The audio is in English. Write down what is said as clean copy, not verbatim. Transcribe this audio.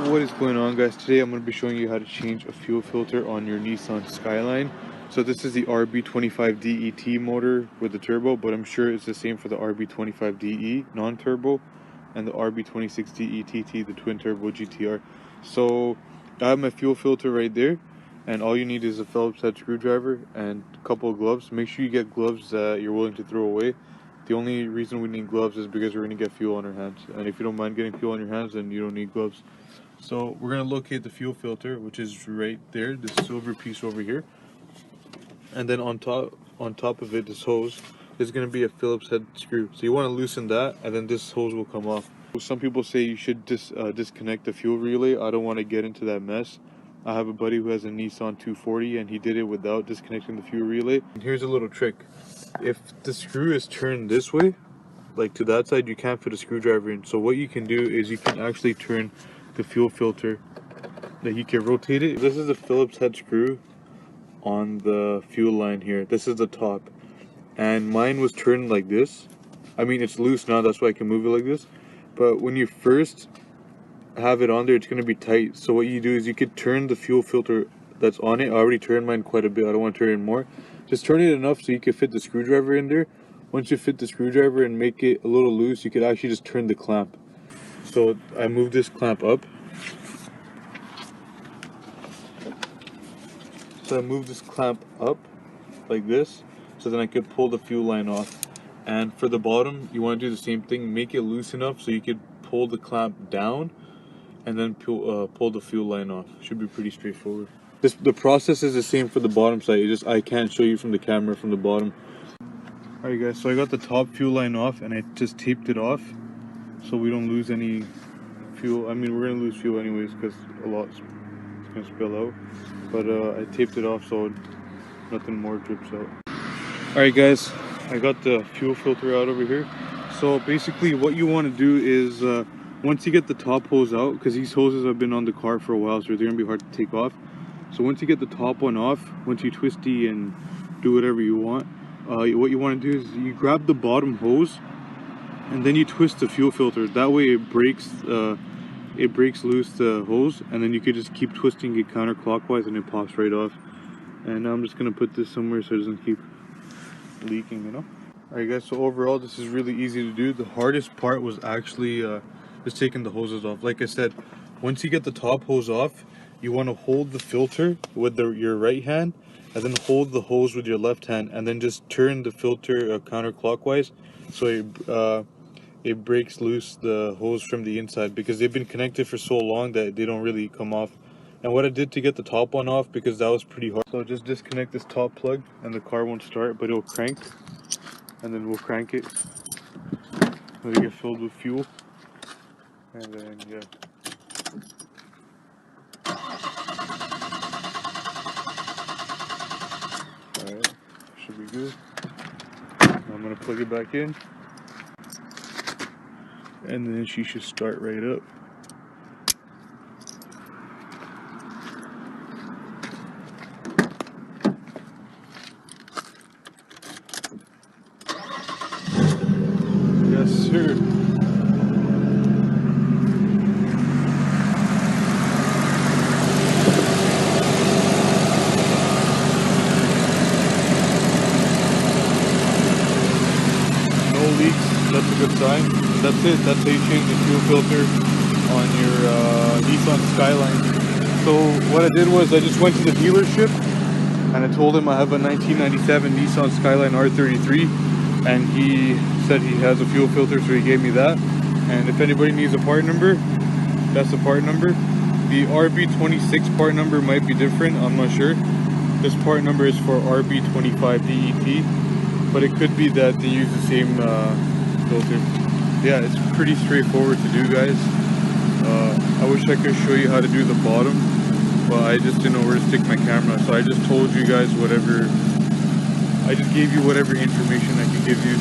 What is going on, guys? Today I'm going to be showing you how to change a fuel filter on your Nissan Skyline. So this is the RB25DET motor with the turbo, but I'm sure it's the same for the RB25DE non-turbo and the RB26DETT, the twin turbo GTR. So I have my fuel filter right there, and all you need is a Phillips head screwdriver and a couple of gloves. Make sure you get gloves that you're willing to throw away. The only reason we need gloves is because we're going to get fuel on our hands, and if you don't mind getting fuel on your hands, then you don't need gloves. So we're going to locate the fuel filter, which is right there, this silver piece over here, and then on top of it, this hose is going to be a Phillips head screw. So you want to loosen that, and then this hose will come off. Some people say you should disconnect the fuel relay. I don't want to get into that mess. I have a buddy who has a Nissan 240, and he did it without disconnecting the fuel relay. And here's a little trick. If the screw is turned this way, like to that side, you can't fit a screwdriver in. So what you can do is you can actually turn the fuel filter, that you can rotate it. This is a Phillips head screw on the fuel line here. This is the top, and mine was turned like this. I mean, it's loose now, that's why I can move it like this, but when you first have it on there, it's going to be tight. So what you do is you could turn the fuel filter that's on it. I already turned mine quite a bit, I don't want to turn it more. Just turn it enough so you can fit the screwdriver in there. Once you fit the screwdriver and make it a little loose, you could actually just turn the clamp. So I moved this clamp up. So I moved this clamp up like this, so then I could pull the fuel line off. And for the bottom, you want to do the same thing. Make it loose enough so you could pull the clamp down and then pull the fuel line off. Should be pretty straightforward. The process is the same for the bottom side. It's just I can't show you from the camera from the bottom. Alright guys, so I got the top fuel line off and I just taped it off so we don't lose any fuel. I mean, we're gonna lose fuel anyways because a lot is gonna spill out. But I taped it off so nothing more drips out. Alright guys, I got the fuel filter out over here. So basically what you want to do is once you get the top hose out, because these hoses have been on the car for a while, so they're gonna be hard to take off. So once you get the top one off, once you twisty and do whatever you want, what you want to do is you grab the bottom hose and then you twist the fuel filter. That way it breaks loose the hose, and then you could just keep twisting it counterclockwise and it pops right off. And now I'm just gonna put this somewhere so it doesn't keep leaking, you know. Alright guys, so overall this is really easy to do. The hardest part was actually just taking the hoses off. Like I said, once you get the top hose off, you want to hold the filter with your right hand, and then hold the hose with your left hand, and then just turn the filter counterclockwise so it breaks loose the hose from the inside, because they've been connected for so long that they don't really come off. And what I did to get the top one off, because that was pretty hard, so just disconnect this top plug and the car won't start, but it'll crank, and then we'll crank it, let it get filled with fuel, and then yeah. Alright, should be good. Now I'm gonna plug it back in, and then she should start right up. Yes, sir. Leaks, that's a good sign. That's it, that's how you change the fuel filter on your Nissan Skyline. So what I did was I just went to the dealership and I told him I have a 1997 Nissan Skyline R33, and he said he has a fuel filter, so he gave me that. And if anybody needs a part number, that's the part number. The RB26 part number might be different, I'm not sure. This part number is for RB25DET, but it could be that they use the same filter. Yeah, it's pretty straightforward to do, guys. I wish I could show you how to do the bottom, but I just didn't know where to stick my camera, so I just told you guys whatever, I just gave you whatever information I could give you.